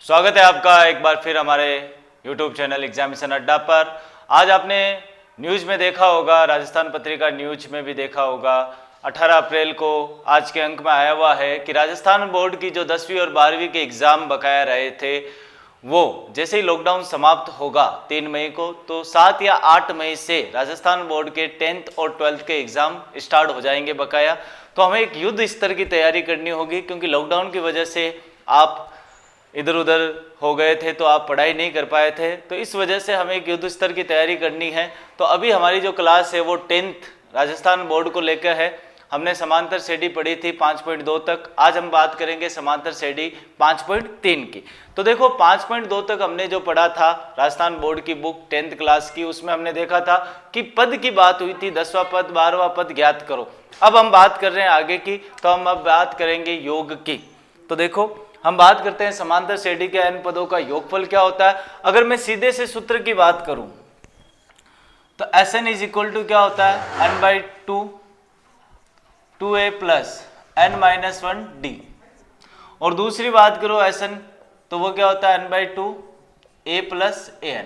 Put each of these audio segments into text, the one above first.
स्वागत है आपका एक बार फिर हमारे YouTube चैनल एग्जामिनेशन अड्डा पर। आज आपने न्यूज़ में देखा होगा, राजस्थान पत्रिका न्यूज में भी देखा होगा, 18 अप्रैल को आज के अंक में आया हुआ है कि राजस्थान बोर्ड की जो 10वीं और 12वीं के एग्ज़ाम बकाया रहे थे वो जैसे ही लॉकडाउन समाप्त होगा 3 मई को, तो 7 या 8 मई से राजस्थान बोर्ड के 10th और 12th के एग्ज़ाम स्टार्ट हो जाएंगे बकाया। तो हमें एक युद्ध स्तर की तैयारी करनी होगी, क्योंकि लॉकडाउन की वजह से आप इधर उधर हो गए थे तो आप पढ़ाई नहीं कर पाए थे, तो इस वजह से हमें एक युद्ध स्तर की तैयारी करनी है। तो अभी हमारी जो क्लास है वो 10th राजस्थान बोर्ड को लेकर है। हमने समांतर श्रेणी पढ़ी थी 5.2 तक, आज हम बात करेंगे समांतर श्रेणी 5.3 की। तो देखो 5.2 तक हमने जो पढ़ा था राजस्थान बोर्ड की बुक 10th क्लास की, उसमें हमने देखा था कि पद की बात हुई थी, 10वां पद 12वां पद ज्ञात करो। अब हम बात कर रहे हैं आगे की, तो हम अब बात करेंगे योग की। तो देखो हम बात करते हैं समांतर श्रेणी के n पदों का योगफल क्या होता है। अगर मैं सीधे से सूत्र की बात करूं तो Sn इज इक्वल टू क्या होता है, n/2 2a प्लस n-1d। और दूसरी बात करो Sn, तो वो क्या होता है n/2 a प्लस an।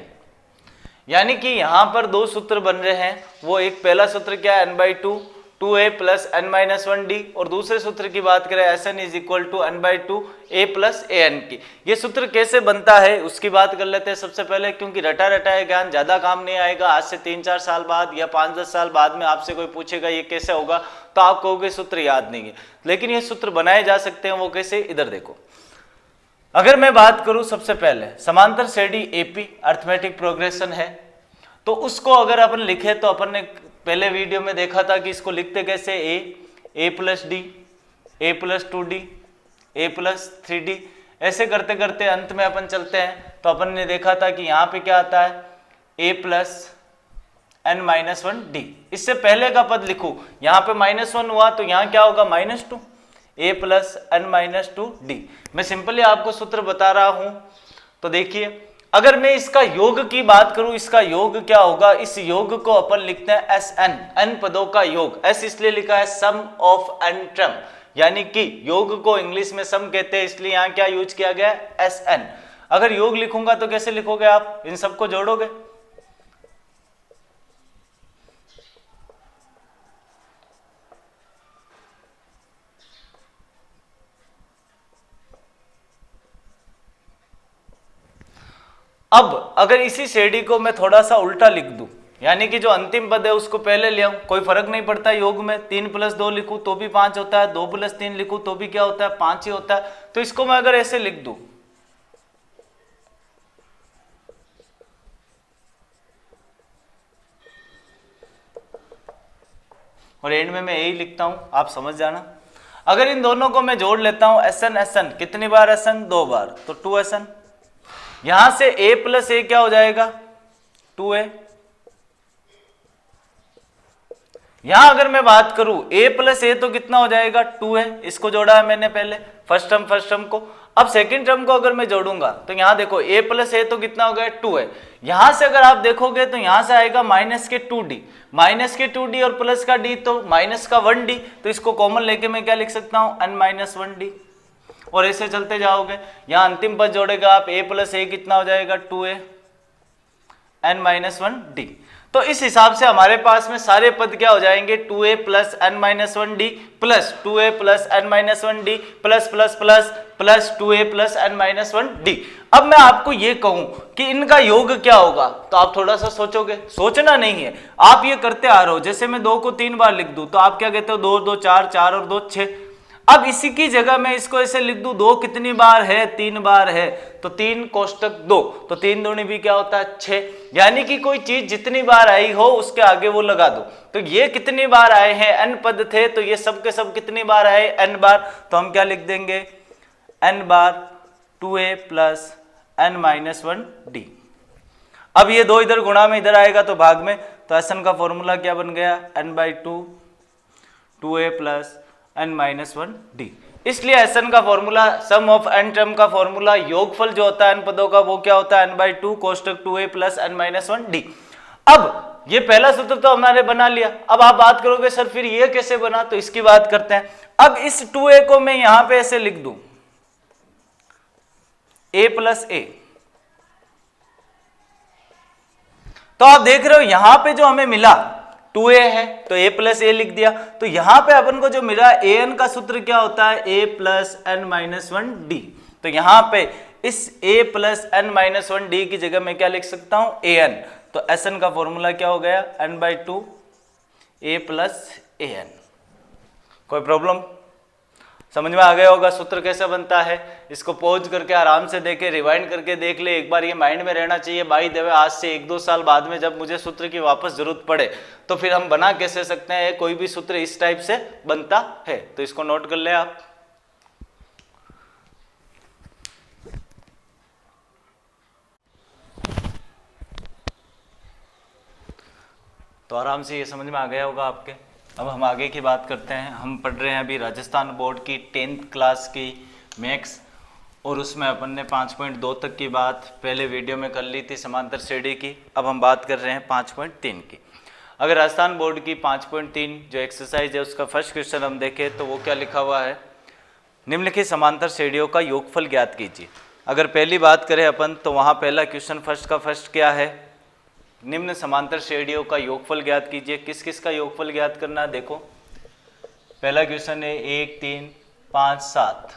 यानी कि यहां पर दो सूत्र बन रहे हैं। वो एक पहला सूत्र क्या है n/2 2a प्लस n-1d, और दूसरे सूत्र की बात करें Sn is equal to n/2 a plus an की। ये सूत्र कैसे बनता है उसकी बात कर लेते हैं सबसे पहले, क्योंकि रटा रटाया ज्ञान ज़्यादा काम नहीं आएगा। आज से 3-4 साल बाद या 5-10 साल बाद में आपसे कोई पूछेगा ये कैसे होगा, तो आप कहोगे सूत्र याद नहीं है, लेकिन ये सूत्र बनाए जा सकते हैं। वो कैसे, इधर देखो। अगर मैं बात करूं सबसे पहले समांतर श्रेणी AP अर्थमेटिक प्रोग्रेशन है, तो उसको अगर अपन लिखे तो अपन ने पहले वीडियो में देखा था कि इसको लिखते कैसे, a plus D, a plus 2d, a plus 3d, ऐसे करते करते अंत में अपन चलते हैं। तो अपन ने देखा था कि यहाँ पे क्या आता है a प्लस n-1d। इससे पहले का पद लिखूं, यहाँ पे -1 हुआ तो यहाँ क्या होगा -2, a प्लस n-2d। मैं सिंपली आपको सूत्र बता रहा हूं। तो देखिए अगर मैं इसका योग की बात करूं, इसका योग क्या होगा, इस योग को अपन लिखते हैं Sn, n पदों का योग। S इसलिए लिखा है सम ऑफ n टर्म, यानी कि योग को इंग्लिश में सम कहते हैं, इसलिए यहां क्या यूज किया गया है Sn। अगर योग लिखूंगा तो कैसे लिखोगे आप, इन सबको जोड़ोगे। अब अगर इसी श्रेणी को मैं थोड़ा सा उल्टा लिख दूं, यानी कि जो अंतिम पद है उसको पहले ले आऊं, कोई फर्क नहीं पड़ता योग में। 3 + 2 लिखूं तो भी 5 होता है, 2 + 3 लिखूं तो भी क्या होता है, 5 ही होता है। तो इसको मैं अगर ऐसे लिख दूं, और एंड में मैं यही लिखता हूं, आप समझ जाना। अगर इन दोनों को मैं जोड़ लेता हूं Sn, कितनी बार Sn, 2 बार, तो 2Sn। यहां से a प्लस a क्या हो जाएगा, 2a। यहां अगर मैं बात करूं a प्लस a तो कितना हो जाएगा, 2a। इसको जोड़ा है मैंने पहले फर्स्ट टर्म को। अब सेकंड टर्म को अगर मैं जोड़ूंगा तो यहां देखो a प्लस a तो कितना हो गया, 2a। यहां से अगर आप देखोगे तो यहां से आएगा -2d और प्लस का d तो -1d। तो इसको कॉमन लेके मैं क्या लिख सकता हूं, n-1d। और ऐसे चलते जाओगे, यहां अंतिम पद जोड़ेगा आप, a प्लस a कितना हो जाएगा, 2a n-1d। तो इस हिसाब से हमारे पास में सारे पद क्या हो जाएंगे, 2a plus n-1d plus 2a plus n-1d plus plus plus plus 2a plus n-1d। अब मैं आपको ये कहूं कि इनका योग क्या होगा, तो आप थोड़ा सा सोचोगे, सोचना नहीं है, आप ये करते आ रहे हो। जैसे मैं 2 को 3 बार लिख दूं तो आप क्या कहते हो, 2 2 4 4 और 2 6। अब इसी की जगह मैं इसको ऐसे लिख दूं, 2 कितनी बार है, 3 बार है, तो 3 कोष्टक 2, तो 3 दूनी भी क्या होता है, 6। यानी कि कोई चीज जितनी बार आई हो उसके आगे वो लगा दो। तो ये कितनी बार आए हैं, n पद थे, तो ये सब के सब कितनी बार आए, n बार। तो हम क्या लिख देंगे, n बार 2a प्लस n-1d। अब ये 2 इधर गुणा में इधर आएगा तो भाग में, तो Sn का फॉर्मूला क्या बन गया, n/2 2a प्लस n-1d। इसलिए Sn का formula, sum of n term का फॉर्मूला, योगफल जो होता है n पदों का, वो क्या होता है, n/2 कोष्टक 2a प्लस n-1d। अब ये पहला सूत्र तो हमारे बना लिया। अब आप बात करोगे सर फिर ये कैसे बना, तो इसकी बात करते हैं। अब इस 2a को मैं यहां पे ऐसे लिख दूं, a प्लस ए। तो आप देख रहे हो यहां पे जो हमें मिला 2a है तो a प्लस ए लिख दिया। तो यहां पे अपन को जो मिला an का सूत्र क्या होता है, a plus n minus 1d। तो यहां पे इस a plus n minus 1d की जगह मैं क्या लिख सकता हूं, an। तो Sn का फॉर्मूला क्या हो गया, n/2 a प्लस an। कोई प्रॉब्लम, समझ में आ गया होगा सूत्र कैसे बनता है। इसको पॉज करके आराम से देखे, रिवाइंड करके देख ले, एक बार ये माइंड में रहना चाहिए। बाई द वे आज से 1-2 साल बाद में जब मुझे सूत्र की वापस जरूरत पड़े तो फिर हम बना कैसे सकते हैं, कोई भी सूत्र इस टाइप से बनता है। तो इसको नोट कर ले आप। तो आराम से ये समझ में आ गया होगा आपके। अब हम आगे की बात करते हैं। हम पढ़ रहे हैं अभी राजस्थान बोर्ड की 10th क्लास की मैथ्स, और उसमें अपन ने 5.2 तक की बात पहले वीडियो में कर ली थी समांतर श्रेणी की। अब हम बात कर रहे हैं 5.3 की। अगर राजस्थान बोर्ड की 5.3 जो एक्सरसाइज है उसका फर्स्ट क्वेश्चन हम देखें तो वो क्या लिखा हुआ है, निम्नलिखित समांतर श्रेणियों का योगफल ज्ञात कीजिए। अगर पहली बात करें अपन तो वहाँ पहला क्वेश्चन फर्स्ट क्या है, निम्न समांतर श्रेणियों का योगफल ज्ञात कीजिए। किस किस का योगफल ज्ञात करना है, देखो पहला क्वेश्चन है 1, 3, 5, 7।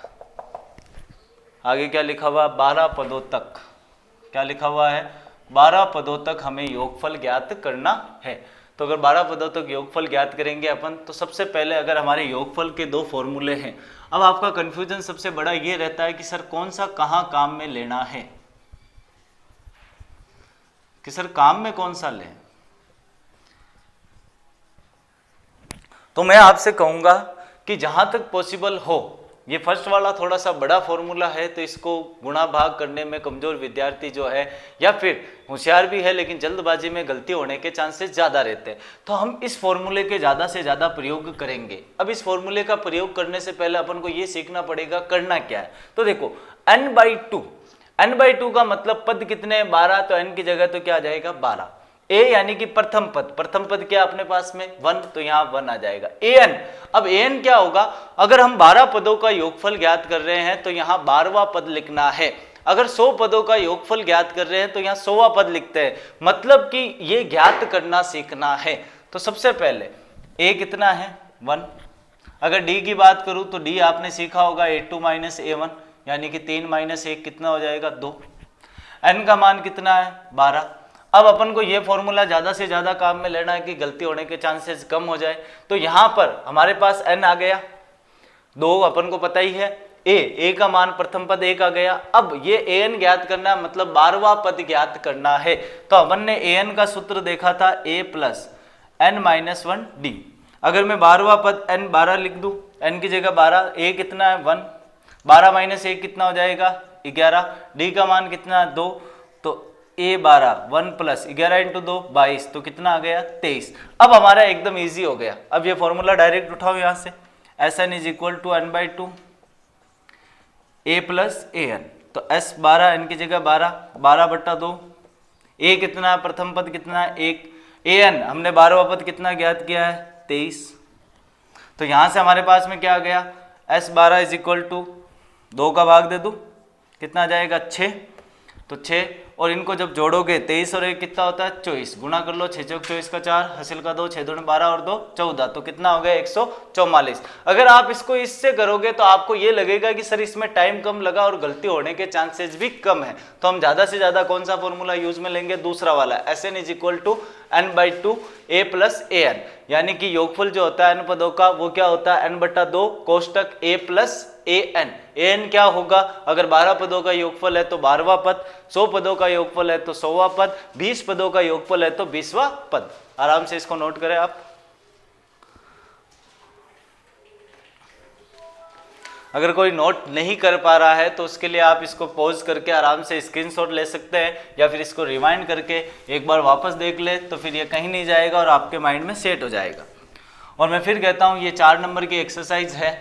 आगे क्या लिखा हुआ, 12 पदों तक। क्या लिखा हुआ है, 12 पदों तक हमें योगफल ज्ञात करना है। तो अगर 12 पदों तक योगफल ज्ञात करेंगे अपन तो सबसे पहले अगर हमारे योगफल के 2 फॉर्मूले हैं। अब आपका कंफ्यूजन सबसे बड़ा ये रहता है कि सर कौन सा कहाँ काम में लेना है, कि सर काम में कौन सा लें। तो मैं आपसे कहूंगा कि जहां तक पॉसिबल हो, ये फर्स्ट वाला थोड़ा सा बड़ा फॉर्मूला है तो इसको गुणा भाग करने में कमजोर विद्यार्थी जो है या फिर होशियार भी है लेकिन जल्दबाजी में गलती होने के चांसेस ज्यादा रहते हैं। तो हम इस फॉर्मूले के ज्यादा से ज्यादा प्रयोग करेंगे। अब इस फॉर्मूले का प्रयोग करने से पहले अपन को ये सीखना पड़ेगा करना क्या है। तो देखो n/2, n/2 का मतलब पद कितने, 12। तो n की जगह तो क्या आ जाएगा 12। a यानी कि प्रथम पद क्या अपने पास में 1, तो यहाँ 1 आ जाएगा। an, अब an क्या होगा, अगर हम 12 पदों का योगफल ज्ञात कर रहे हैं तो यहाँ 12वां पद लिखना है। अगर 100 पदों का योगफल ज्ञात कर रहे हैं तो यहाँ 100वां पद लिखते हैं। मतलब कि ये ज्ञात करना सीखना है। तो सबसे पहले a कितना है 1। अगर d की बात करूं तो d आपने सीखा होगा a2 माइनस a1, यानी कि 3 माइनस 1 कितना हो जाएगा 2। n का मान कितना है 12। अब अपन को ये फॉर्मूला ज्यादा से ज्यादा काम में लेना है कि गलती होने के चांसेस कम हो जाए। तो यहाँ पर हमारे पास n आ गया 2, अपन को पता ही है। a का मान प्रथम पद 1 आ गया। अब ये an ज्ञात करना है, मतलब 12वां पद ज्ञात करना है। तो अपन ने an का सूत्र देखा था a plus n minus 1d। अगर मैं 12वां पद n 12 लिख दूं, n की जगह 12, a कितना है 1, 12 माइनस 1 कितना हो जाएगा 11, d का मान कितना है 2, तो a 12, 1 प्लस 11 इंटू 2 22, तो कितना आ गया 23। अब हमारा एकदम इजी हो गया। अब ये फॉर्मूला डायरेक्ट उठाओ यहाँ से, Sn is equal to n/2 a plus an। तो s 12, n की जगह 12, 12/2। a कितना है, प्रथम पद कितना है 1, an हमने 12वां पद कितना ज्ञात किया है 23। तो यहाँ से हमारे पास में क्या आ गया, s 12 इज इक्वल टू 2 का भाग दे दूं, कितना आ जाएगा 6। तो 6 और इनको जब जोड़ोगे 23 और 1 कितना होता है 24, गुणा कर लो 6 चौक 24 का 4, हासिल का 2, 6 दूनी 12 और 2 14, तो कितना हो गया 144। अगर आप इसको इससे करोगे तो आपको ये लगेगा कि सर इसमें टाइम कम लगा और गलती होने के चांसेस भी कम है। तो हम ज्यादा से ज्यादा कौन सा फॉर्मूला यूज में लेंगे, दूसरा वाला, Sn is equal to n/2 a plus an, यानी कि योगफल जो होता है n पदों का वो क्या होता है n/2 कोष्टक a plus an। an क्या होगा, अगर 12 पदों का योगफल है तो 12वां पद, 100 पदों का योगफल है तो 100वां पद, 20 पदों का योगफल है तो 20वां पद। आराम से इसको नोट करें आप। अगर कोई नोट नहीं कर पा रहा है तो उसके लिए आप इसको पॉज करके आराम से स्क्रीनशॉट ले सकते हैं, या फिर इसको रिवाइंड करके एक बार वापस देख ले, तो फिर ये कहीं नहीं जाएगा और आपके माइंड में सेट हो जाएगा। और मैं फिर कहता हूँ ये 4 नंबर की एक्सरसाइज है।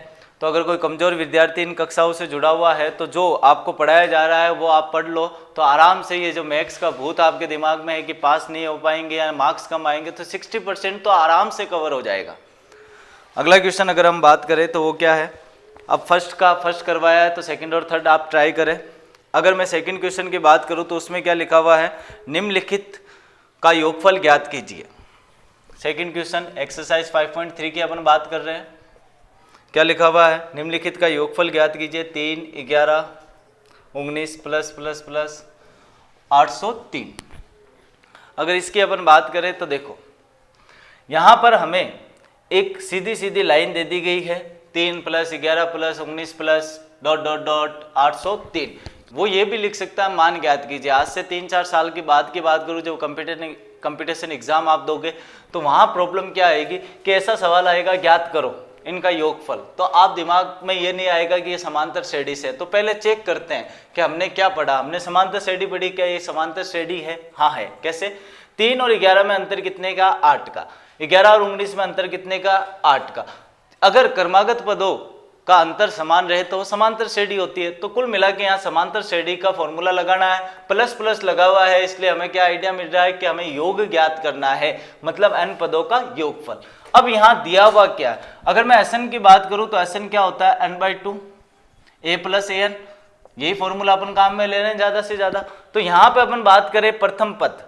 तो अगर कोई कमजोर विद्यार्थी इन कक्षाओं से जुड़ा हुआ है तो जो आपको पढ़ाया जा रहा है वो आप पढ़ लो, तो आराम से ये जो मैथ्स का भूत आपके दिमाग में है कि पास नहीं हो पाएंगे या मार्क्स कम आएंगे, तो 60% तो आराम से कवर हो जाएगा। अगला क्वेश्चन अगर हम बात करें तो वो क्या है, अब फर्स्ट करवाया है तो सेकंड और थर्ड आप ट्राई करें। अगर मैं सेकंड क्वेश्चन की बात करूं तो उसमें क्या लिखा हुआ है, निम्नलिखित का योगफल ज्ञात कीजिए। सेकंड क्वेश्चन एक्सरसाइज 5.3 की अपन बात कर रहे हैं। क्या लिखा हुआ है, निम्नलिखित का योगफल ज्ञात कीजिए। 3, 11, 19 प्लस प्लस प्लस 803। अगर इसकी अपन बात करें तो देखो यहाँ पर हमें एक सीधी सीधी लाइन दे दी गई है, 3 plus 11 plus 19 plus dot dot dot 803। वो ये भी लिख सकता है मान ज्ञात कीजिए। आज से 3-4 साल की बात करूँ, जब कंपटीशन एग्जाम आप दोगे तो वहाँ प्रॉब्लम क्या आएगी कि ऐसा सवाल आएगा ज्ञात करो इनका योगफल, तो आप दिमाग में ये नहीं आएगा कि ये समांतर श्रेणी से है। तो पहले चेक करते हैं कि हमने क्या पढ़ा, हमने समांतर श्रेणी पढ़ी, क्या ये समांतर श्रेणी है? हाँ है। कैसे? 3 और 11 में अंतर कितने का? 8 का। 11 और 19 में अंतर कितने का? 8 का। अगर क्रमागत पदों का अंतर समान रहे तो वो समांतर श्रेणी होती है। तो कुल मिला के यहाँ समांतर श्रेणी का फॉर्मूला लगाना है, प्लस प्लस लगा हुआ है, इसलिए हमें क्या आइडिया मिल रहा है कि हमें योग ज्ञात करना है, मतलब n पदों का योगफल। अब यहाँ दिया हुआ क्या है, अगर मैं Sn की बात करूं तो Sn क्या होता है? n/2 a plus an। यही फॉर्मूला अपन काम में ले रहे हैं ज्यादा से ज्यादा। तो यहाँ पे अपन बात करें प्रथम पद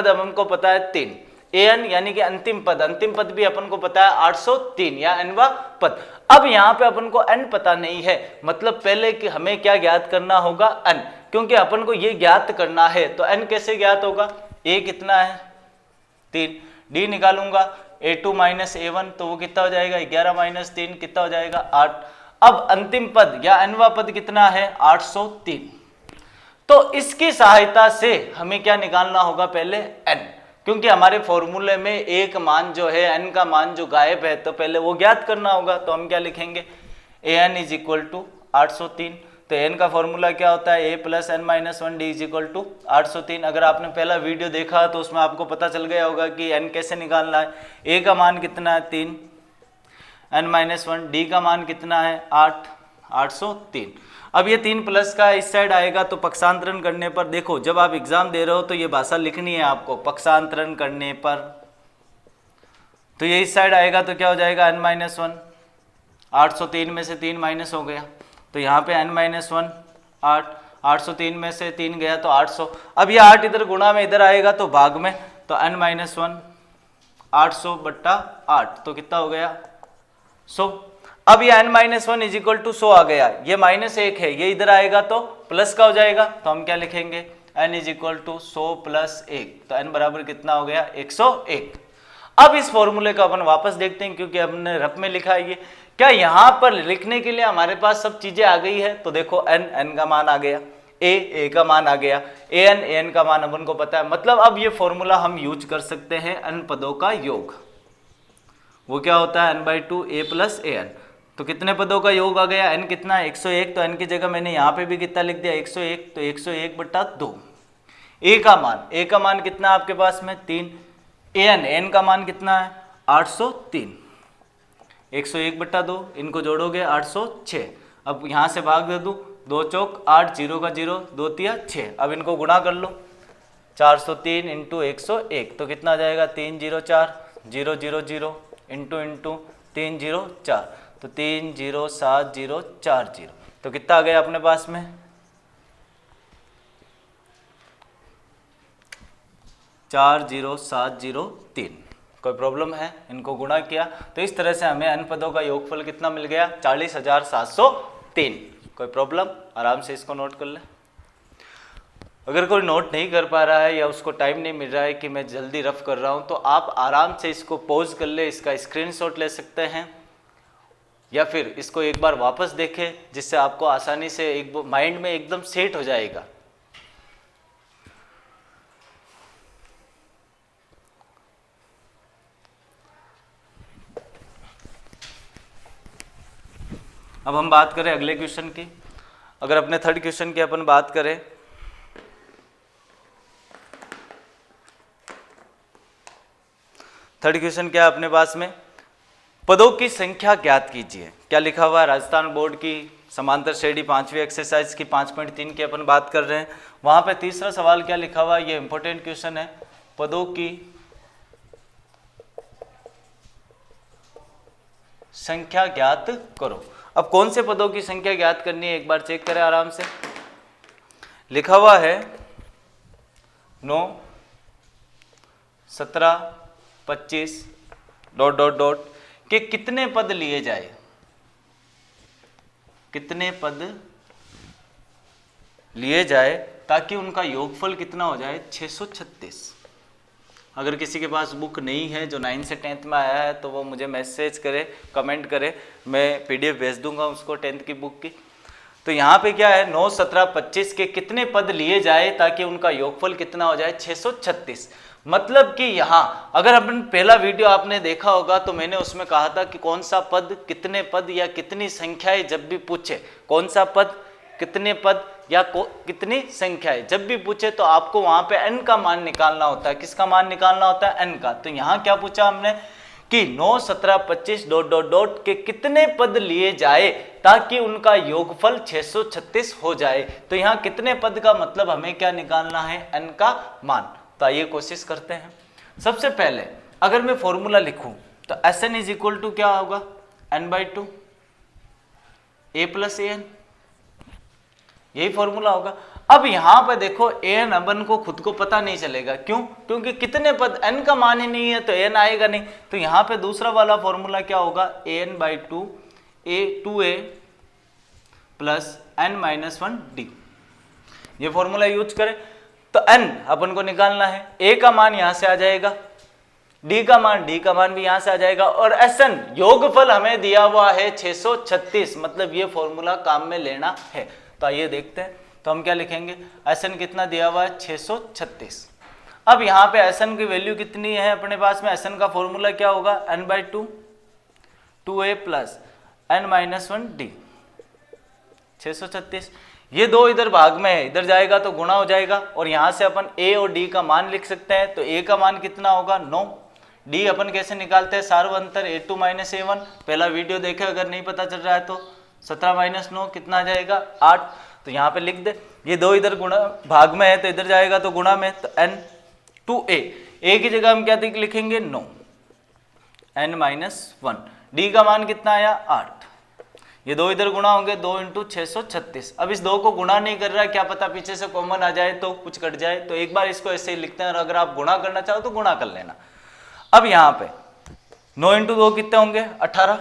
अब हमको पता है 3, an यानी कि अंतिम पद भी अपन को पता है 803 या nवा पद। अब यहाँ पे अपन को n पता नहीं है, मतलब पहले कि हमें क्या ज्ञात करना होगा? n, क्योंकि अपन को ये ज्ञात करना है। तो n कैसे ज्ञात होगा? a कितना है? 3, d निकालूंगा a2 माइनस a1, तो वो कितना हो जाएगा? 11 माइनस 3 कितना हो जाएगा? 8। अब अंतिम पद या nवा पद कितना है? 803। तो इसकी सहायता से हमें क्या निकालना होगा? पहले n, क्योंकि हमारे फॉर्मूले में एक मान जो है n का मान जो गायब है, तो पहले वो ज्ञात करना होगा। तो हम क्या लिखेंगे? an is equal to 803। तो n का फॉर्मूला क्या होता है? a plus n minus 1 D is equal to 803। अगर आपने पहला वीडियो देखा तो उसमें आपको पता चल गया होगा कि n कैसे निकालना है। a का मान कितना है? 3, n माइनस 1, डी का मान कितना है? 803। अब ये 3 प्लस का इस साइड आएगा तो पक्षांतरण करने पर, देखो जब आप एग्जाम दे रहे हो तो ये भाषा लिखनी है आपको, पक्षांतरण करने पर तो ये इस साइड आएगा तो क्या हो जाएगा? n minus 1। 803 में से 3 माइनस हो गया तो यहाँ पे n माइनस 1 8, 803 में से 3 गया तो 800। अब ये 8 इधर गुणा में इधर आएगा तो भाग में, तो n माइनस 1 800 बट्टा 8, तो कितना हो गया? 100। अब ये n minus 1 is equal to 100 आ गया, ये माइनस 1 है, ये इधर आएगा तो प्लस का हो जाएगा। तो हम क्या लिखेंगे? n is equal to 100 plus 1, तो n बराबर कितना हो गया? 101। अब इस फॉर्मूले को अपन वापस देखते हैं, क्योंकि हमने रफ में लिखा है ये। क्या यहाँ पर लिखने के लिए हमारे पास सब चीजें आ गई है? तो देखो n का मान आ गया, a का मान आ गया, an का मान अपन को पता है, मतलब अब ये फॉर्मूला हम यूज कर सकते हैं n पदों का योग। वो क्या होता है? n/2 a plus an। तो कितने पदों का योग आ गया? n कितना है? 101। तो n की जगह मैंने यहाँ पे भी कितना लिख दिया? 101। तो 101 बट्टा 2। a का मान कितना आपके पास में? 3। an का मान कितना है? 803। 101 बट्टा 2, इनको जोड़ोगे 806। अब यहाँ से भाग दे दूँ, 2 चौक 8, 0 का 0, 2 तिया 6। अब इनको गुणा कर लो, 403 इंटू 101, तो कितना आ जाएगा? 304 0 0 0 इंटू इंटू 304, तो 307040। तो कितना आ गया अपने पास में? 40703। कोई प्रॉब्लम है? इनको गुणा किया तो इस तरह से हमें n पदों का योगफल कितना मिल गया? 40703। कोई प्रॉब्लम? आराम से इसको नोट कर ले। अगर कोई नोट नहीं कर पा रहा है या उसको टाइम नहीं मिल रहा है कि मैं जल्दी रफ कर रहा हूँ, तो आप आराम से इसको पॉज कर ले, इसका स्क्रीनशॉट ले सकते हैं, या फिर इसको एक बार वापस देखें, जिससे आपको आसानी से एक माइंड में एकदम सेट हो जाएगा। अब हम बात करें अगले क्वेश्चन की। अगर अपने थर्ड क्वेश्चन की अपन बात करें, थर्ड क्वेश्चन क्या है अपने पास में? पदों की संख्या ज्ञात कीजिए। क्या लिखा हुआ है? राजस्थान बोर्ड की समांतर श्रेणी 5वीं एक्सरसाइज की 5.3 की अपन बात कर रहे हैं। वहां पे तीसरा सवाल क्या लिखा हुआ है? ये इंपॉर्टेंट क्वेश्चन है। पदों की संख्या ज्ञात करो। अब कौन से पदों की संख्या ज्ञात करनी है एक बार चेक करें आराम से। लिखा हुआ है 9, 17, 25 ... के कितने पद लिए जाए, कितने पद लिए जाए ताकि उनका योगफल कितना हो जाए 636। अगर किसी के पास बुक नहीं है जो 9 से 10th में आया है तो वो मुझे मैसेज करे, कमेंट करे, मैं PDF भेज दूंगा उसको 10th की बुक की। तो यहाँ पे क्या है 9, 17, 25 के कितने पद लिए जाए ताकि उनका योगफल कितना हो जाए 636। मतलब कि यहाँ अगर अपन पहला वीडियो आपने देखा होगा तो मैंने उसमें कहा था कि कौन सा पद, कितने पद या कितनी संख्याएं जब भी पूछे, कौन सा पद, कितने पद या कितनी संख्याएं जब भी पूछे तो आपको वहां पे n का मान निकालना होता है। किसका मान निकालना होता है? n का। तो यहाँ क्या पूछा हमने कि 9, 17, 25 ... के कितने पद लिए जाए ताकि उनका योगफल 636 हो जाए। तो यहाँ कितने पद का मतलब हमें क्या निकालना है? n का मान। तो आइए कोशिश करते हैं। सबसे पहले अगर मैं फॉर्मूला लिखूं तो Sn इज इक्वल टू क्या होगा? n/2 a + an, यही फॉर्मूला होगा। अब यहां पर देखो an अपन को खुद को पता नहीं चलेगा, क्यों? क्योंकि कितने पद, n का मान ही नहीं है तो n आएगा नहीं। तो यहां पे दूसरा वाला फॉर्मूला क्या होगा? an/2 2a + n-1d, ये फॉर्मूला यूज करें तो n अपन को निकालना है, a का मान यहां से आ जाएगा, d का मान भी यहां से आ जाएगा, और Sn योगफल हमें दिया हुआ है 636, मतलब ये फॉर्मूला काम में लेना है। तो आइए देखते हैं। तो हम क्या लिखेंगे? Sn कितना दिया हुआ है? 636। अब यहाँ पे Sn की वैल्यू कितनी है अपने पास में? Sn का फॉर्मूला क्या होगा? n/2 2a + n-1d 636। ये दो इधर भाग में है, इधर जाएगा तो गुणा हो जाएगा, और यहां से अपन a और d का मान लिख सकते हैं। तो a का मान कितना होगा? 9। d अपन कैसे निकालते हैं? सार्वअंतर a2 - a1, पहला वीडियो देखे अगर नहीं पता चल रहा है तो। 17 - 9 कितना आ जाएगा? 8। तो यहाँ पे लिख दे, ये दो इधर गुणा भाग में है तो इधर जाएगा तो गुणा में, तो n 2a, a की जगह हम क्या लिखेंगे? 9 n-1, d का मान कितना आया? 8। ये दो इधर गुणा होंगे, 2 × 636। अब इस दो को गुणा नहीं कर रहा है, क्या पता पीछे से कॉमन आ जाए तो कुछ कट जाए, तो एक बार इसको ऐसे ही लिखते हैं, और अगर आप गुणा करना चाहो तो गुणा कर लेना। अब यहाँ पे 9 × 2 कितने होंगे? 18।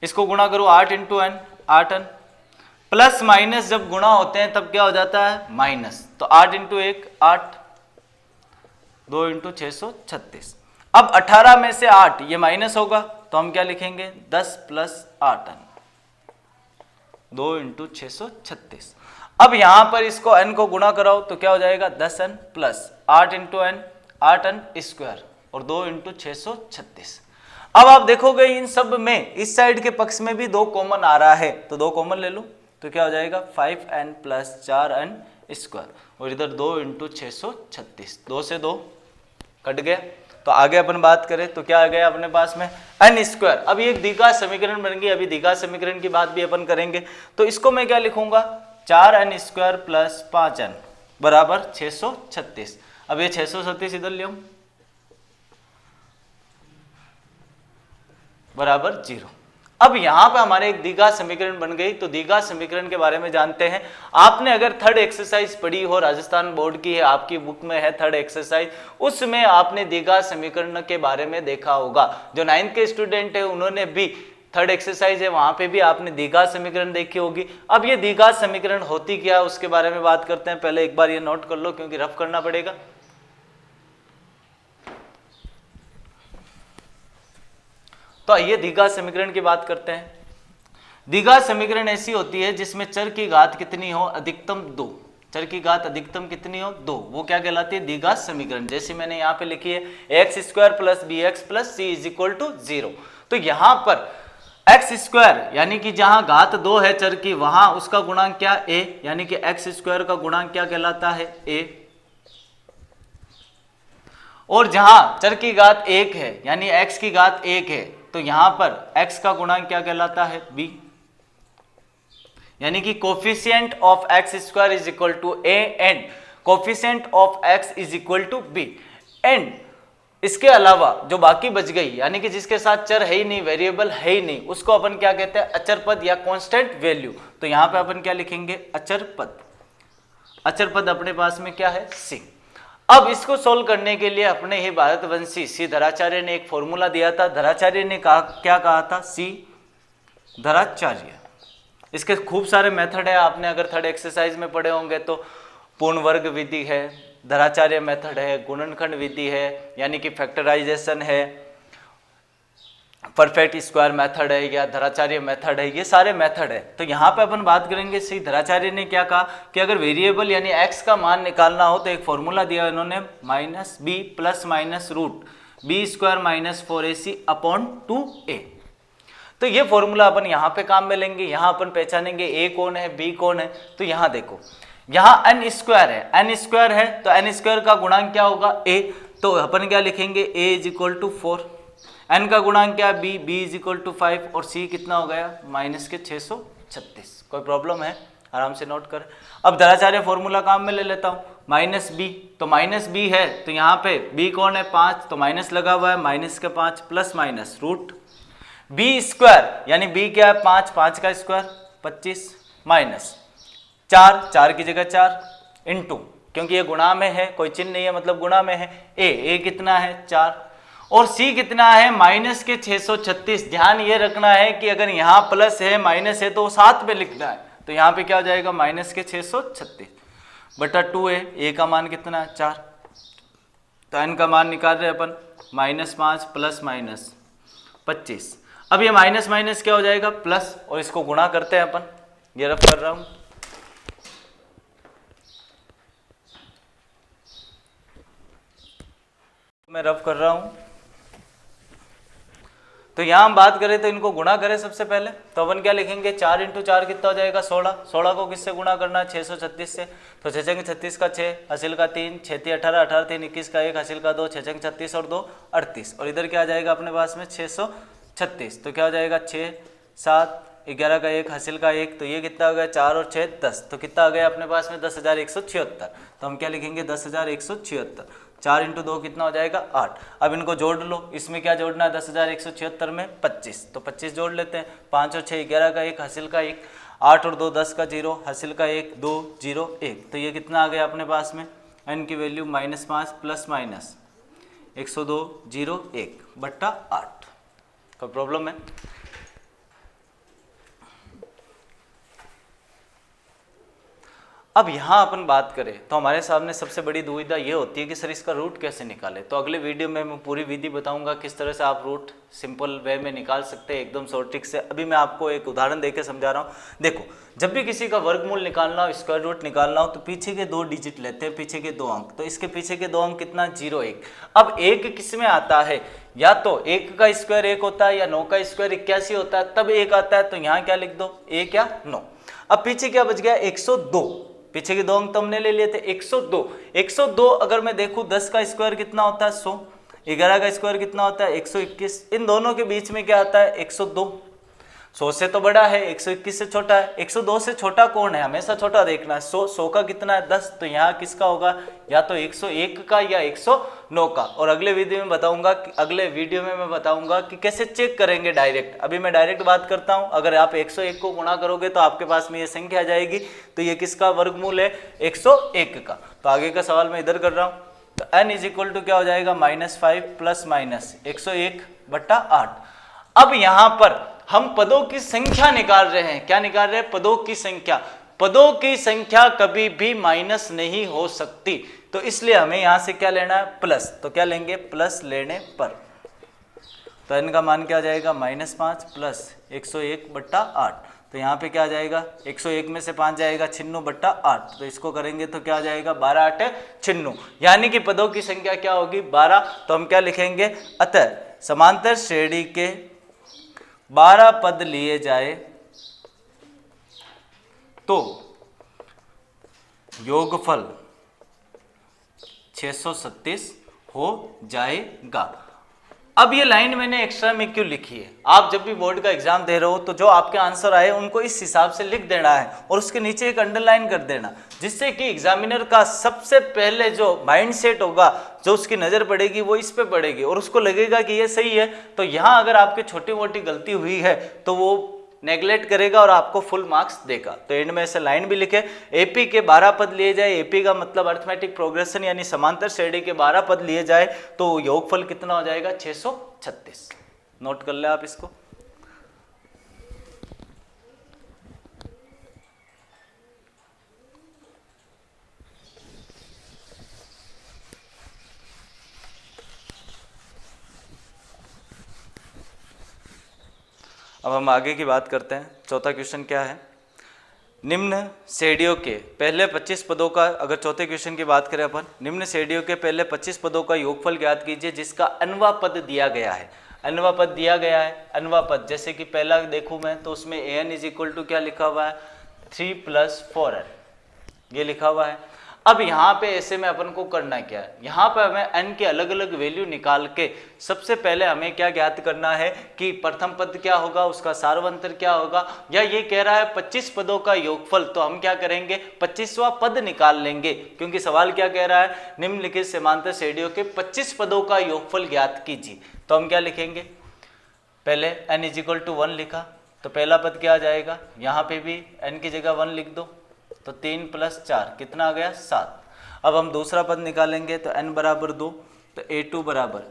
इसको गुणा करो 8 × n 8n, प्लस माइनस जब गुणा होते हैं तब क्या हो जाता है? माइनस। तो 8 × 1 8, 2 × 636। अब 18 में से 8 ये माइनस होगा तो हम क्या लिखेंगे? 10 + 8n 2 × 636। अब यहां पर इसको n को गुणा कराओ तो क्या हो जाएगा? 10n + 8 × n 8n² और 2 × 636। अब आप देखोगे इन सब में इस साइड के पक्ष में भी 2 कॉमन आ रहा है, तो 2 कॉमन ले लो तो क्या हो जाएगा? 5n + 4n², और इधर 2 × 636, 2 से 2 कट गया। तो आगे अपन बात करें तो क्या आ गया अपने पास में? n²। अब ये एक द्विघात समीकरण बन गई। अभी द्विघात समीकरण की बात भी अपन करेंगे, तो इसको मैं क्या लिखूंगा? 4n² + 5n = 636। अब ये 636 इधर ले आऊं बराबर 0। अब यहां पे हमारे एक द्विघात समीकरण बन गई। तो द्विघात समीकरण के बारे में जानते हैं। आपने अगर थर्ड एक्सरसाइज पढ़ी हो, राजस्थान बोर्ड की है, आपकी बुक में है थर्ड एक्सरसाइज, उसमें आपने द्विघात समीकरण के बारे में देखा होगा। जो 9th के स्टूडेंट है उन्होंने भी, थर्ड एक्सरसाइज है वहां पे भी आपने द्विघात समीकरण देखी होगी। अब ये द्विघात समीकरण होती क्या है उसके बारे में बात करते हैं। पहले एक बार ये नोट कर लो क्योंकि रफ करना पड़ेगा। तो आइए द्विघात समीकरण की बात करते हैं। द्विघात समीकरण ऐसी होती है जिसमें चर की घात कितनी हो? अधिकतम 2। चर की घात अधिकतम कितनी हो? 2। वो क्या कहलाती है? द्विघात समीकरण। जैसे मैंने यहाँ पे लिखी है x² + bx + c = 0। तो यहाँ पर x² यानी कि जहां घात 2 है चर की, वहां उसका गुणांक क्या? a, यानी कि x² का गुणांक क्या कहलाता है? a। और जहां चर की घात 1 है यानी x की घात 1 है तो यहां पर x का गुणांक क्या कहलाता है? b। यानी कि coefficient of x² = a and coefficient of x = b। And इसके अलावा जो बाकी बच गई, यानी कि जिसके साथ चर है ही नहीं, वेरिएबल है ही नहीं, उसको अपन क्या कहते हैं, अचर पद या कांस्टेंट वैल्यू। तो यहां पे अपन क्या लिखेंगे, अचर पद। अचर पद अपने पास में क्या है, सी। अब इसको सोल्व करने के लिए अपने ही भारतवंशी सी धराचार्य ने एक फॉर्मूला दिया था। धराचार्य ने कहा, क्या कहा था, सी धराचार्य। इसके खूब सारे मेथड है, आपने अगर थर्ड एक्सरसाइज में पढ़े होंगे तो पूर्ण वर्ग विधि है, धराचार्य मेथड है, गुणनखंड विधि है, यानी कि फैक्टराइजेशन है, परफेक्ट स्क्वायर मेथड है या धराचार्य मेथड है, ये सारे मेथड है। तो यहाँ पे अपन बात करेंगे, सी धराचार्य ने क्या कहा कि अगर वेरिएबल यानी x का मान निकालना हो तो एक फॉर्मूला दिया इन्होंने, minus B plus minus root B square minus 4ac upon 2a। तो ये फॉर्मूला अपन यहाँ पे काम में लेंगे। यहाँ अपन पहचानेंगे a कौन है, b कौन है। तो यहाँ देखो, यहाँ n स्क्वायर है, n स्क्वायर है तो n स्क्वायर का गुणांक क्या होगा, a। तो अपन क्या लिखेंगे, a is equal to 4, n का गुणांक क्या है, b, b is equal to 5 और c कितना हो गया, माइनस के 636। कोई प्रॉब्लम है, आराम से नोट कर। अब धराचार्य फॉर्मूला काम में ले लेता हूँ, माइनस b, तो माइनस b है तो यहाँ पे b कौन है, 5, तो माइनस लगा हुआ है, माइनस के 5 plus minus root b square, यानी b क्या है 5, 5 का स्क्वायर 25 माइनस 4, 4 की जगह 4 इंटू, क्योंकि ये गुणा में है, कोई चिन्ह नहीं है मतलब गुणा में है, a कितना है 4 और c कितना है माइनस के 636। ध्यान ये रखना है कि अगर यहाँ प्लस है माइनस है तो साथ में लिखना है। तो यहाँ पे क्या हो जाएगा, माइनस के 636 बटा 2 है, a का मान कितना है 4, तो n का मान निकाल रहे अपन, -5 प्लस माइनस 25। अब ये माइनस माइनस क्या हो जाएगा, प्लस, और इसको गुणा करते हैं अपन। ये रफ कर रहा हूं, मैं रफ कर रहा हूं। तो यहां हम बात करें तो इनको गुणा करें सबसे पहले, तो अपन क्या लिखेंगे, 4 इंटू 4 कितना हो जाएगा 16, 16 को किससे गुणा करना है 636 से, तो 6 36 का 6, हासिल का 3, 6 18, 18 3 21 का 1, हासिल का 2, 6 36 और 2 38, और इधर क्या आ जाएगा अपने पास में 636। तो क्या हो जाएगा 6 7 11 का 1, हासिल का 1, तो ये कितना हो गया 4 और 6 10, तो कितना आ गया अपने पास में 10,176। तो हम क्या लिखेंगे 10,176, 4 इंटू 2 कितना हो जाएगा 8। अब इनको जोड़ लो, इसमें क्या जोड़ना है 10,176 में 25, तो 25 जोड़ लेते हैं, 5 और 6 11 का 1, हासिल का 1, 8 और 2 10 का 0, हासिल का 1 2 0 1, तो ये कितना आ गया अपने पास में, n की वैल्यू -5 प्लस माइनस 102 0 1 बट्टा 8। कोई प्रॉब्लम है? अब यहाँ अपन बात करें तो हमारे सामने सबसे बड़ी दुविधा ये होती है कि सर इसका रूट कैसे निकालें। तो अगले वीडियो में मैं पूरी विधि बताऊंगा किस तरह से आप रूट सिंपल वे में निकाल सकते हैं, एकदम शॉर्ट ट्रिक से। अभी मैं आपको एक उदाहरण देके समझा रहा हूँ। देखो, जब भी किसी का वर्गमूल निकालना हो, स्क्वायर रूट निकालना हो, तो पीछे के 2 डिजिट लेते हैं, पीछे के 2 अंक। तो इसके पीछे के 2 अंक कितना 0 1। अब 1 किस में आता है, या तो 1 का स्क्वायर 1 होता है या 9 का स्क्वायर 81 होता है, तब 1 आता है। तो यहाँ क्या लिख दो, 1 या 9। अब पीछे क्या बच गया 102, पीछे के 2 अंक तो हमने ले लिए थे 102। 102 अगर मैं देखूं 10 का स्क्वायर कितना होता है 100, 11 का स्क्वायर कितना होता है 121, इन दोनों के बीच में क्या आता है 102। 100 से तो बड़ा है, 121 से छोटा है, 102 से छोटा कौन है, हमेशा छोटा देखना है। 100 का कितना है 10, तो यहाँ किसका होगा, या तो 101 का या 109 का। और अगले वीडियो में मैं बताऊंगा कि कैसे चेक करेंगे डायरेक्ट। अभी मैं डायरेक्ट बात करता हूँ। अगर आप 101 को गुणा करोगे तो आपके पास में ये संख्या आ जाएगी, तो ये किसका वर्गमूल है 101 का। तो आगे का सवाल मैं इधर कर रहा हूँ। तो n इज इक्वल टू क्या हो जाएगा -5 प्लस माइनस 101 बट्टा 8। अब यहाँ पर हम पदों की संख्या निकाल रहे हैं। क्या निकाल रहे हैं, पदों की संख्या। पदों की संख्या कभी भी माइनस नहीं हो सकती, तो इसलिए हमें यहां से क्या लेना है प्लस। तो क्या लेंगे, प्लस लेने पर तो n का मान क्या आ जाएगा -5 प्लस 101 बट्टा 8। तो यहाँ पे क्या आ जाएगा 101 में से 5 जाएगा 96 बट्टा 8। तो इसको करेंगे तो क्या आ जाएगा 12 8 96, यानी कि पदों की संख्या क्या होगी 12। तो हम क्या लिखेंगे, अतः समांतर श्रेणी के 12 पद लिए जाए तो योगफल 636 हो जाएगा। अब ये लाइन मैंने एक्स्ट्रा में क्यों लिखी है, आप जब भी बोर्ड का एग्जाम दे रहे हो तो जो आपके आंसर आए उनको इस हिसाब से लिख देना है और उसके नीचे एक अंडरलाइन कर देना, जिससे कि एग्जामिनर का सबसे पहले जो माइंड सेट होगा, जो उसकी नज़र पड़ेगी वो इस पे पड़ेगी और उसको लगेगा कि ये सही है। तो यहाँ अगर आपकी छोटी मोटी गलती हुई है तो वो नेगलेक्ट करेगा और आपको फुल मार्क्स देगा। तो एंड में ऐसे लाइन भी लिखे, एपी के 12 पद लिए जाए, एपी का मतलब अर्थमेटिक प्रोग्रेशन यानी समांतर श्रेणी के 12 पद लिए जाए तो योगफल कितना हो जाएगा 636। नोट कर ले आप इसको। अब हम आगे की बात करते हैं। चौथा क्वेश्चन क्या है, निम्न श्रेणियों के पहले 25 पदों का, अगर चौथे क्वेश्चन की बात करें अपन, निम्न श्रेणियों के पहले 25 पदों का योगफल ज्ञात कीजिए जिसका अनवा पद दिया गया है। अनवा पद दिया गया है, अनवा पद जैसे कि पहला देखूं मैं तो उसमें an इज इक्वल टू क्या लिखा हुआ है 3 + 4n, ये लिखा हुआ है। अब यहाँ पे ऐसे में अपन को करना क्या है, यहाँ पे हमें n के अलग अलग वैल्यू निकाल के सबसे पहले हमें क्या ज्ञात करना है कि प्रथम पद क्या होगा, उसका सार्वंतर क्या होगा, या ये कह रहा है 25 पदों का योगफल, तो हम क्या करेंगे 25वां पद निकाल लेंगे, क्योंकि सवाल क्या कह रहा है, निम्नलिखित समांतर श्रेणियों के 25 पदों का योगफल ज्ञात कीजिए। तो हम क्या लिखेंगे, पहले n इज इक्वल टू 1 लिखा तो पहला पद क्या आ जाएगा, यहाँ पे भी n की जगह 1 लिख दो तो 3 + 4 कितना आ गया 7। अब हम दूसरा पद निकालेंगे तो n बराबर 2 तो a2 बराबर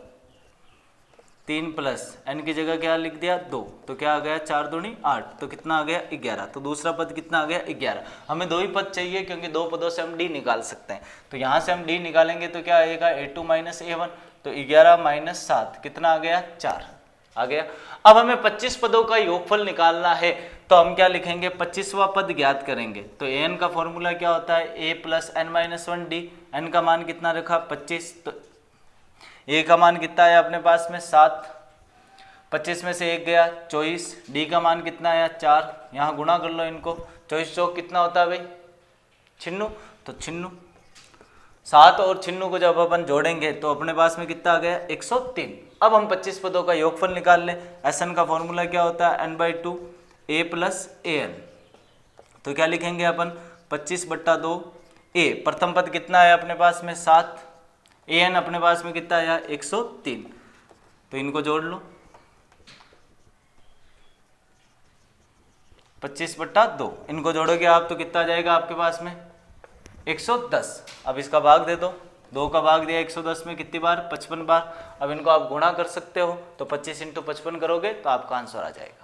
3 प्लस n की जगह क्या लिख दिया 2 तो क्या आ गया 4 दूनी 8 तो कितना आ गया 11। तो दूसरा पद कितना आ गया 11। हमें 2 ही पद चाहिए क्योंकि 2 पदों से हम d निकाल सकते हैं, तो यहाँ से हम d निकालेंगे तो क्या आएगा a2 - a1 तो 11 - 7 कितना आ गया 4 आ गया। अब हमें 25 पदों का योगफल निकालना है तो हम क्या लिखेंगे 25वां पद ज्ञात करेंगे। तो an का फॉर्मूला क्या होता है a + n - 1d, n का मान कितना रखा 25, तो a का मान कितना है अपने पास में 7, 25 में से 1 गया 24, d का मान कितना आया 4, यहाँ गुणा कर लो इनको, 24 चौक कितना होता है भाई 96, तो 96 7 और 96 को जब अपन जोड़ेंगे तो अपने पास में कितना आ गया 103। अब हम 25 पदों का योगफल निकाल लें। Sn का फॉर्मूला क्या होता है n/2 a + an, तो क्या लिखेंगे अपन 25/2 a, प्रथम पद कितना है अपने पास में 7, an अपने पास में कितना आया 103, तो इनको जोड़ लो 25/2, इनको जोड़ोगे आप तो कितना आ जाएगा आपके पास में 110। अब इसका भाग दे दो, 2 का भाग दिया 110 में कितनी बार 55 बार। अब इनको आप गुणा कर सकते हो तो 25 × 55 करोगे तो आपका आंसर आ जाएगा।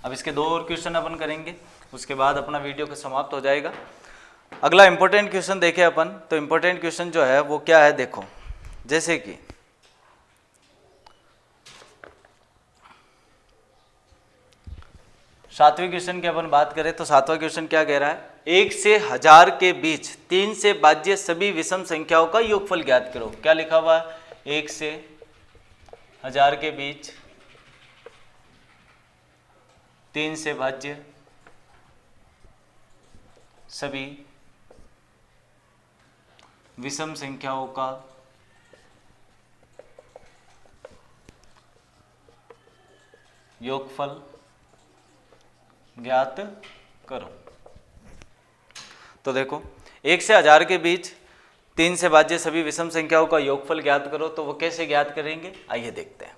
अब इसके 2 और क्वेश्चन अपन करेंगे, उसके बाद अपना वीडियो का समाप्त हो जाएगा। अगला इंपॉर्टेंट क्वेश्चन देखें अपन, तो इंपॉर्टेंट क्वेश्चन जो है वो क्या है देखो, जैसे कि सातवें क्वेश्चन की अपन बात करें तो सातवां क्वेश्चन क्या कह रहा है, 1 से 1000 के बीच 3 से भाज्य सभी विषम संख्याओं का योगफल ज्ञात करो। क्या लिखा हुआ है 1 से 1000 के बीच 3 से भाज्य सभी विषम संख्याओं का योगफल ज्ञात करो। तो देखो 1 से 1000 के बीच 3 से भाज्य सभी विषम संख्याओं का योगफल ज्ञात करो, तो वो कैसे ज्ञात करेंगे आइए देखते हैं।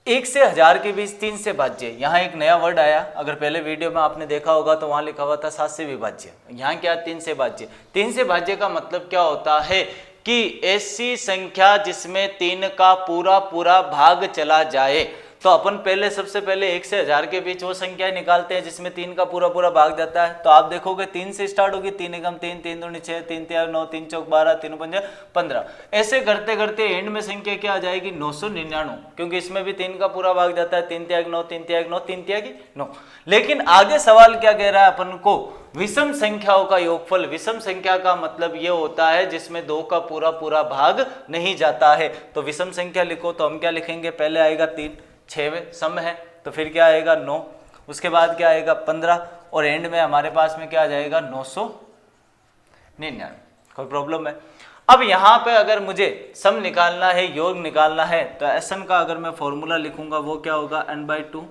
1 से 1000 के बीच 3 से भाज्य, यहाँ एक नया वर्ड आया, अगर पहले वीडियो में आपने देखा होगा तो वहाँ लिखा हुआ था 7 से विभाज्य, यहाँ क्या 3 से भाज्य। 3 से भाज्य का मतलब क्या होता है कि ऐसी संख्या जिसमें 3 का पूरा पूरा भाग चला जाए। तो अपन पहले सबसे पहले 1 से 1000 के बीच वो संख्याएं निकालते हैं जिसमें 3 का पूरा पूरा भाग जाता है। तो आप देखोगे 3 से स्टार्ट होगी, 3 एकम 3, 3 दूनी 6, 3 तिया 9, 3 चौक 12, 3 पंजा 15। ऐसे करते करते एंड में संख्या क्या आ जाएगी 999, क्योंकि इसमें भी 3 का पूरा भाग जाता है। 3 त्याग 9, 3 त्याग 9, 3 त्यागी 9। लेकिन आगे सवाल क्या कह रहा है अपन को, विषम संख्याओं का योगफल। विषम संख्या का मतलब ये होता है जिसमें 2 का पूरा पूरा भाग नहीं जाता है। तो विषम संख्या लिखो तो हम क्या लिखेंगे, पहले आएगा 3, 6वें सम है, तो फिर क्या आएगा 9, उसके बाद क्या आएगा 15, और एंड में हमारे पास में क्या आ जाएगा 999। कोई प्रॉब्लम है? अब यहाँ पे अगर मुझे सम निकालना है, योग निकालना है, तो Sn का अगर मैं फॉर्मूला लिखूंगा वो क्या होगा n/2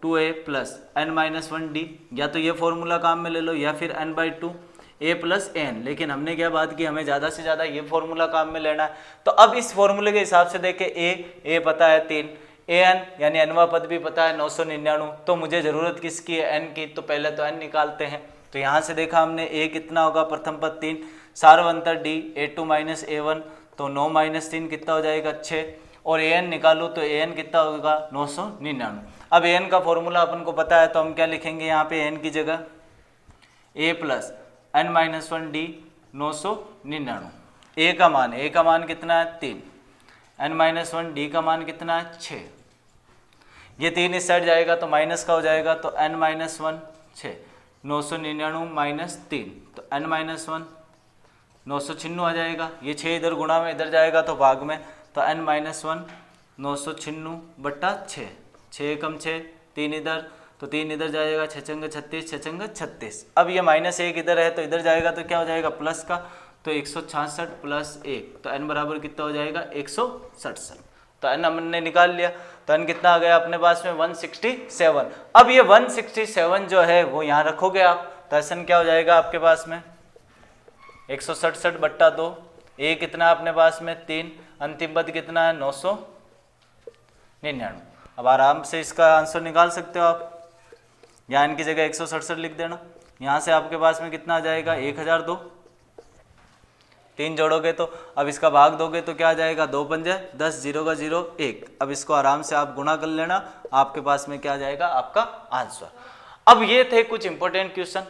2a प्लस n-1d, या तो ये फॉर्मूला काम में ले लो या फिर n/2 a प्लस an, लेकिन हमने क्या बात की, हमें ज़्यादा से ज़्यादा ये फॉर्मूला काम में लेना है। तो अब इस फॉर्मूले के हिसाब से देखें, a पता है 3, an यानी nवां पद भी पता है 999, तो मुझे ज़रूरत किसकी है, n की, तो पहले तो n निकालते हैं। तो यहाँ से देखा हमने a कितना होगा, प्रथम पद 3, सारवंतर d a2 माइनस a1, तो 9 माइनस 3 कितना हो जाएगा 6, और an निकालो तो an कितना होगा 999। अब an का फॉर्मूला अपन को पता है, तो हम क्या लिखेंगे यहाँ पे, n की जगह a प्लस n-1d 999। a का मान कितना है 3, n-1d का मान कितना है 6, ये 3 इस साइड जाएगा तो माइनस का हो जाएगा, तो n-1 6, 999 माइनस 3, तो n-1 996 आ जाएगा। ये 6 इधर गुणा में इधर जाएगा तो भाग में, तो n-1 996 बट्टा 6, 6 कम 6 3 इधर, तो 3 इधर जाएगा, 6 छंग 36, 6 छंग 36। अब ये -1 इधर है तो इधर जाएगा तो क्या हो जाएगा प्लस का, तो 166 प्लस 1, तो n बराबर कितना हो जाएगा 167। तो n हमने निकाल लिया, तो n कितना आ गया अपने पास में 167। अब ये 167 जो है वो यहाँ रखोगे आप, तो Sn क्या हो जाएगा आपके पास में 167 बट्टा 2, a कितना अपने पास में 3, अंतिम पद कितना है 999। अब आराम से इसका आंसर निकाल सकते हो आप, यहाँ इनकी जगह 167 लिख देना, यहाँ से आपके पास में कितना आ जाएगा 1002, 3 जोड़ोगे तो, अब इसका भाग दोगे तो क्या आ जाएगा 2 पंजे 10, 0 का 0 1। अब इसको आराम से आप गुणा कर लेना, आपके पास में क्या आ जाएगा आपका आंसर। अब ये थे कुछ इंपॉर्टेंट क्वेश्चन।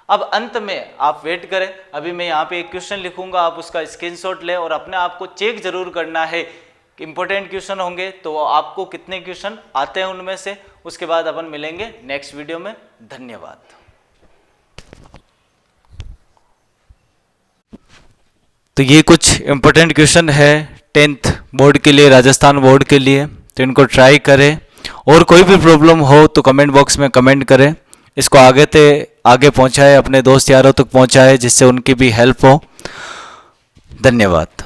अब अंत में आप वेट करें, अभी मैं यहाँ पे एक क्वेश्चन लिखूंगा, आप उसका स्क्रीनशॉट लें और अपने आप को चेक जरूर करना है। इंपॉर्टेंट क्वेश्चन होंगे तो आपको कितने क्वेश्चन आते हैं उनमें से, उसके बाद अपन मिलेंगे नेक्स्ट वीडियो में। धन्यवाद। तो ये कुछ इम्पोर्टेंट क्वेश्चन है 10th बोर्ड के लिए, राजस्थान बोर्ड के लिए, तो इनको ट्राई करें और कोई भी प्रॉब्लम हो तो कमेंट बॉक्स में कमेंट करें। इसको आगे पहुंचाएं, अपने दोस्त यारों तक पहुंचाएं जिससे उनकी भी हेल्प हो। धन्यवाद।